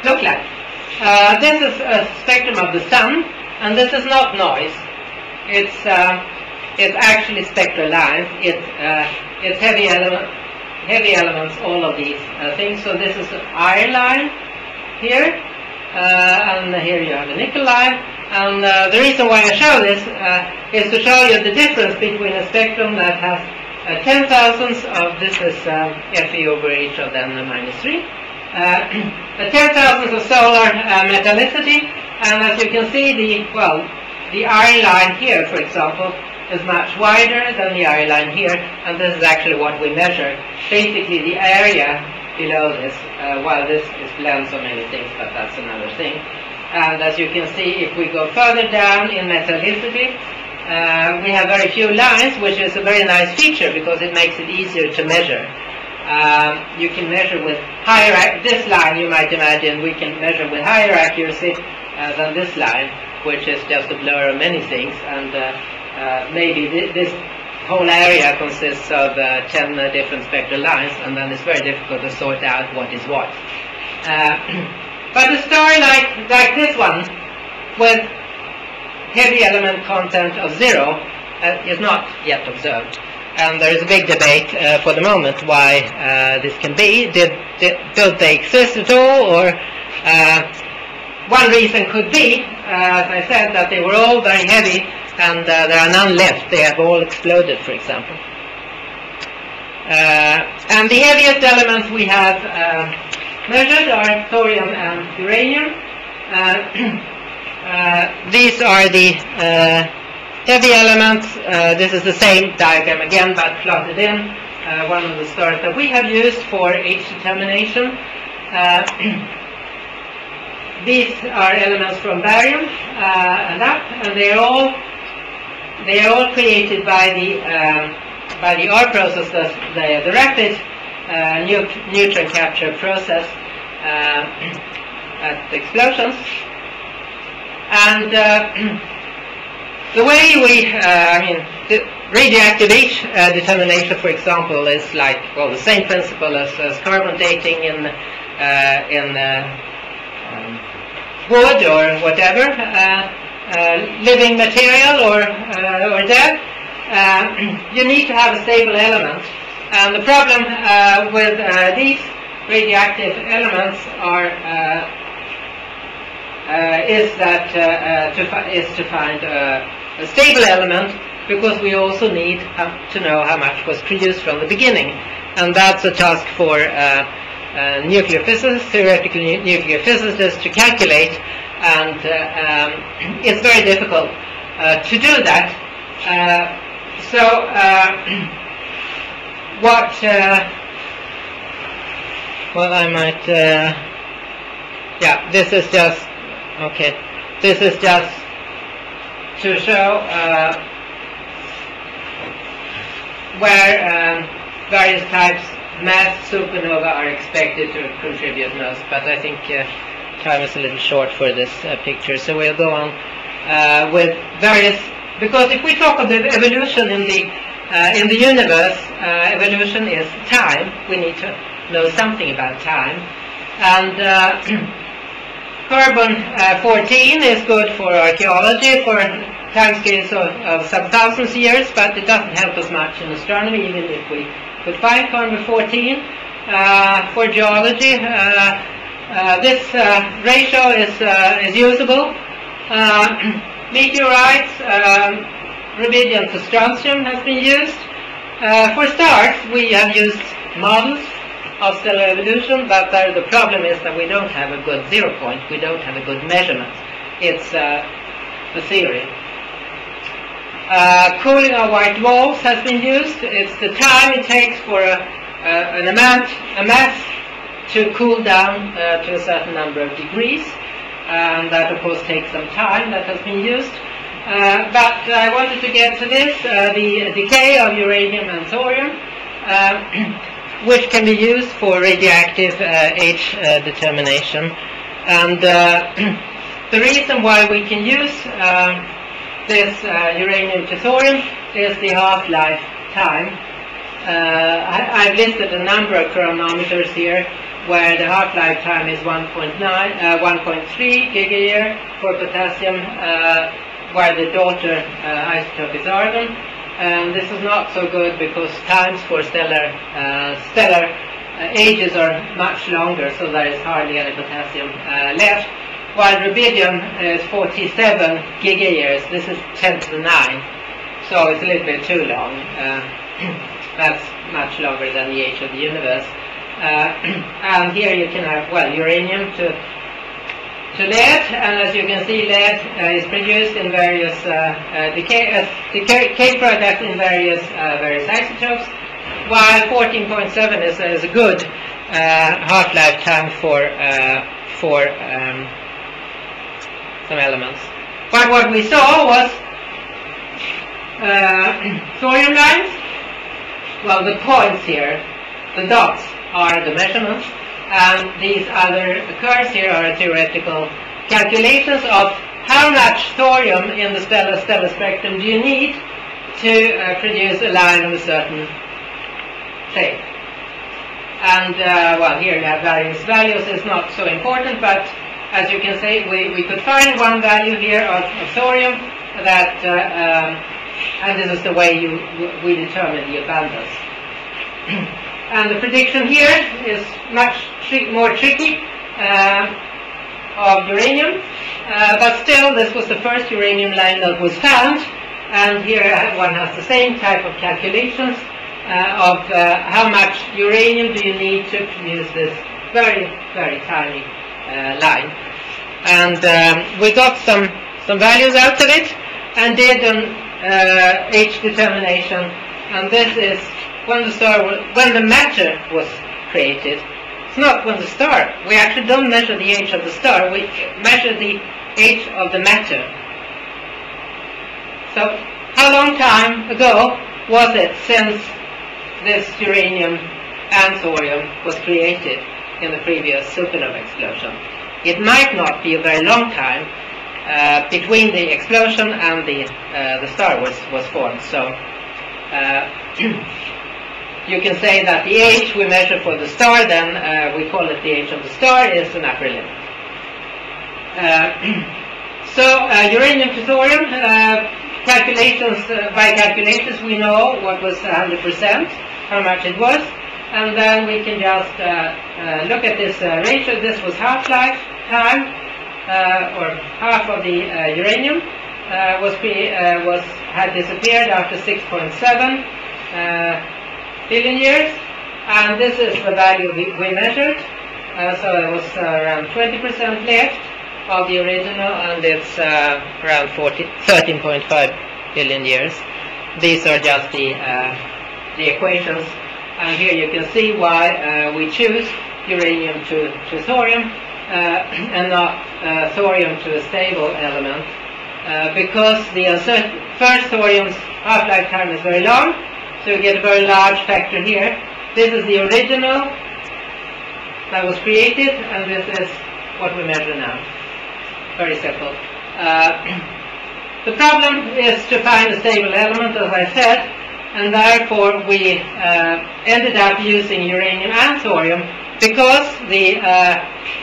look like. This is a spectrum of the Sun, and this is not noise. It's actually spectral lines. It's heavy elements, all of these things. So this is an iron line here, and here you have a nickel line. And the reason why I show this is to show you the difference between a spectrum that has 10,000ths of this is Fe over H of then -3. The 10,000ths of solar metallicity, and as you can see, the iron line here, for example, is much wider than the iron line here, and this is actually what we measure. Basically, the area below this, while this is blends of many things, but that's another thing. And as you can see, if we go further down in metallicity, we have very few lines, which is a very nice feature because it makes it easier to measure. You can measure with higher, this line you might imagine, we can measure with higher accuracy than this line, which is just a blur of many things, and maybe this whole area consists of 10 different spectral lines, and then it's very difficult to sort out what is what. But a star like this one, with heavy element content of 0, is not yet observed. And there is a big debate for the moment why this can be. Don't they exist at all? Or one reason could be, as I said, that they were all very heavy and there are none left. They have all exploded, for example. And the heaviest elements we have measured are thorium and uranium. These are the heavy elements. This is the same diagram again, but plotted in. One of the stars that we have used for H determination. These are elements from barium and up, and they are all created by the R process, the rapid neutron capture process at explosions. And the way the radioactive H determination, for example, is like, well, the same principle as carbon dating in wood or whatever, living material or dead. You need to have a stable element, and the problem with these radioactive elements is to find a stable element, because we also need to know how much was produced from the beginning, and that's a task for nuclear physicists, theoretical nuclear physicists, to calculate, and it's very difficult to do that. Well, I might, this is just, okay, this is just to show where various types mass supernova are expected to contribute most, but I think time is a little short for this picture, so we'll go on with various, because if we talk of the evolution in the universe, evolution is time. We need to know something about time, and carbon-14 is good for archaeology for time scales of some thousands of years, but it doesn't help us much in astronomy, even if we could find carbon-14. For geology, this ratio is usable. Meteorites, rubidium to strontium has been used. For stars, we have used models of stellar evolution, but the problem is that we don't have a good zero point. We don't have a good measurement. It's a theory. Cooling of white dwarfs has been used. It's the time it takes for a mass to cool down to a certain number of degrees, and that of course takes some time. That has been used. But I wanted to get to this, the decay of uranium and thorium, which can be used for radioactive H determination. And the reason why we can use this uranium to thorium is the half-life time. I've listed a number of chronometers here where the half-life time is 1.3 gigayear for potassium, where the daughter isotope is argon. And this is not so good because times for stellar ages are much longer, so there is hardly any potassium left. While rubidium is 47 gigayears, this is 10 to the 9, so it's a little bit too long. That's much longer than the age of the universe. And here you can have, well, uranium to lead, and as you can see, lead is produced in various decay products in various isotopes, while 14.7 is a good half-life time for some elements. But what we saw was thorium lines. Well, the points here, the dots, are the measurements, and these other curves here are theoretical calculations of how much thorium in the stellar spectrum do you need to produce a line of a certain shape. And well, here you have various values. It's not so important, but as you can see, we could find one value here of thorium that, and this is the way we determine the abundance. And the prediction here is much more tricky. of uranium, but still this was the first uranium line that was found, and here one has the same type of calculations of how much uranium do you need to produce this very, very tiny line. And we got some values out of it and did an age determination, and this is when the matter was created. It's not when the star. We actually don't measure the age of the star. We measure the age of the matter. So, how long time ago was it since this uranium and thorium was created in the previous supernova explosion? It might not be a very long time between the explosion and the star was formed. So, you can say that the age we measure for the star, then we call it the age of the star, is an upper limit. Uranium to thorium, by calculations we know what was 100%, how much it was, and then we can just look at this ratio. This was half-life time, or half of the uranium had disappeared after 6.7 billion years, and this is the value we measured. So it was around 20% left of the original, and it's around 13.5 billion years. These are just the equations, and here you can see why we choose uranium to thorium and not thorium to a stable element, because the first thorium's half-life time is very long, so you get a very large factor here. This is the original that was created, and this is what we measure now. Very simple. The problem is to find a stable element, as I said, and therefore we ended up using uranium and thorium, because the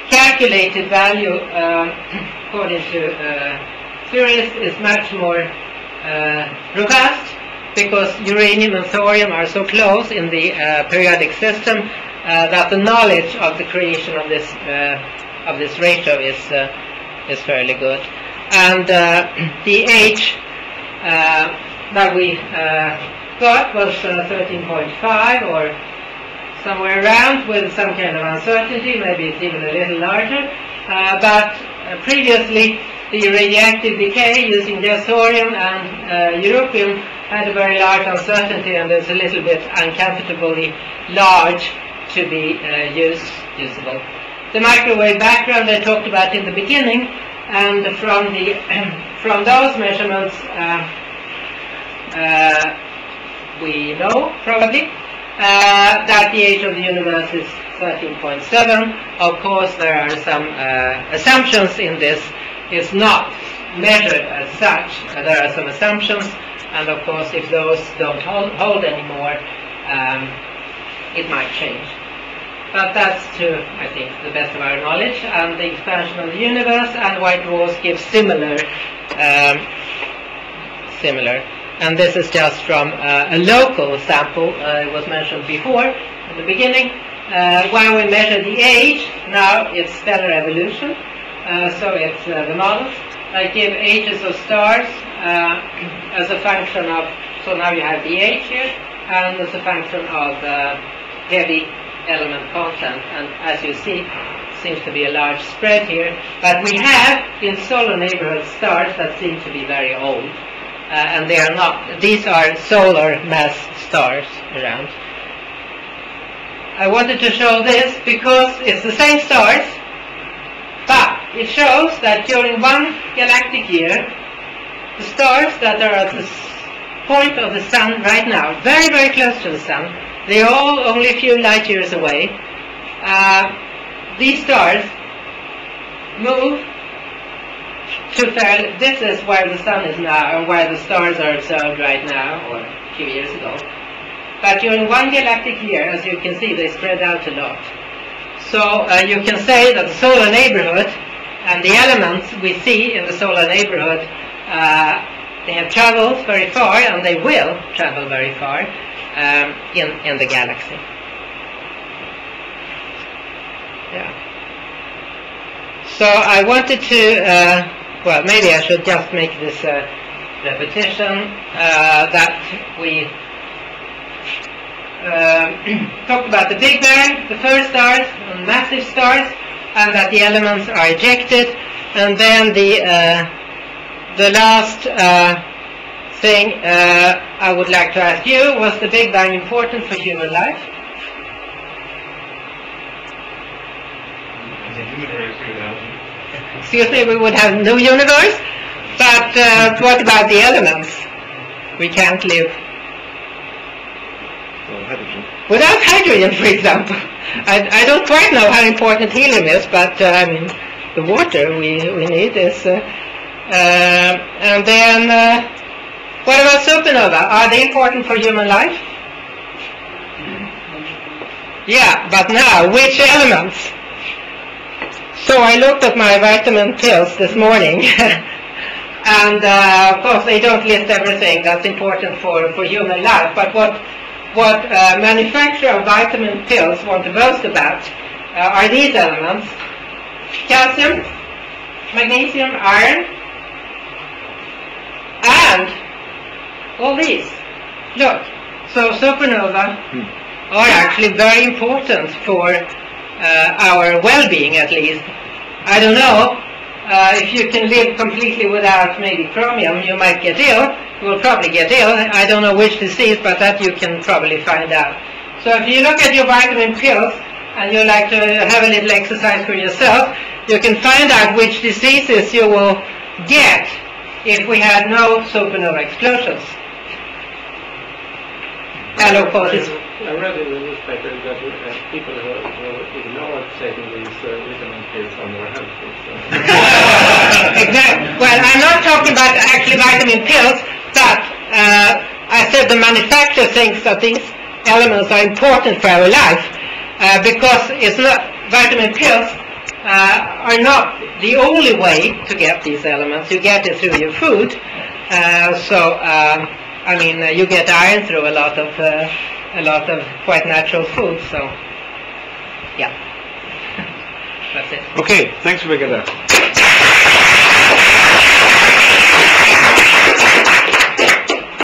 calculated value according to theories is much more robust, because uranium and thorium are so close in the periodic system that the knowledge of the creation of this ratio is fairly good. And the age that we got was 13.5 or somewhere around, with some kind of uncertainty. Maybe it's even a little larger. But previously, the radioactive decay using just thorium and europium had a very large uncertainty, and it's a little bit uncomfortably large to be usable. The microwave background I talked about in the beginning, and from those measurements we know probably that the age of the universe is 13.7. Of course, there are some assumptions in this. It's not measured as such. There are some assumptions, and of course, if those don't hold anymore, it might change. But that's to, I think, the best of our knowledge, and the expansion of the universe and white dwarfs give similar. And this is just from a local sample. It was mentioned before in the beginning. When we measure the age, now it's stellar evolution. So it's the models. I give ages of stars as a function of, so now you have the age here, and as a function of heavy element content. And as you see, seems to be a large spread here. But we have in solar neighborhood stars that seem to be very old. And they are not. These are solar mass stars around. I wanted to show this because it's the same stars, but it shows that during one galactic year, the stars that are at the point of the sun right now, very, very close to the sun, they're all only a few light years away. These stars move to fairly, this is where the sun is now, and where the stars are observed right now, or a few years ago. But during one galactic year, as you can see, they spread out a lot. So you can say that the solar neighborhood and the elements we see in the solar neighborhood, they have traveled very far, and they will travel very far in the galaxy. Yeah. So I wanted to, well, maybe I should just make this repetition that we talked about the Big Bang, the first stars, massive stars, and that the elements are ejected, and then the last thing I would like to ask you, was the Big Bang important for human life? Excuse me, we would have no universe, but what about the elements? We can't live hydrogen. without hydrogen, for example. I don't quite know how important helium is, but the water we need is... and then, what about supernova? Are they important for human life? Yeah, but now, which elements? So I looked at my vitamin pills this morning, and of course they don't list everything that's important for human life, but what manufacturer of vitamin pills want to boast about are these elements: calcium, magnesium, iron, and all these. Look, so supernova are actually very important for our well-being, at least. I don't know, if you can live completely without maybe chromium, you might get ill. You will probably get ill. I don't know which disease, but that you can probably find out. So if you look at your vitamin pills, and you like to have a little exercise for yourself, you can find out which diseases you will get if we had no supernova explosions. And of course it's... I read in the newspaper that people who ignore taking these vitamin pills are more healthy. So. Exactly. Well, I'm not talking about actually vitamin pills, but I said the manufacturer thinks that these elements are important for our life because it's not, vitamin pills are not the only way to get these elements. You get it through your food. I mean, you get iron through a lot of quite natural food. So, yeah, that's it. Okay, thanks, Rebecca.